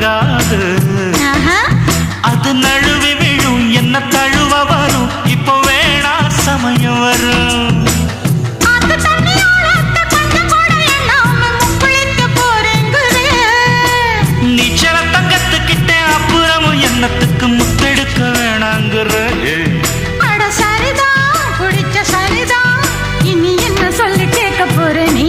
தாங்காது. அது நழுவி விழும் என்ன தழுவ வரும். இப்போ வேணா சமயம் வரும். நீச்சல தங்கத்துக்கிட்ட அப்புறமும் என்னத்துக்கு முத்தெடுக்க வேணாங்கிற. சரிதான் குடிச்ச சரிதான் இனி என்ன சொல்லி கேட்க போற நீ.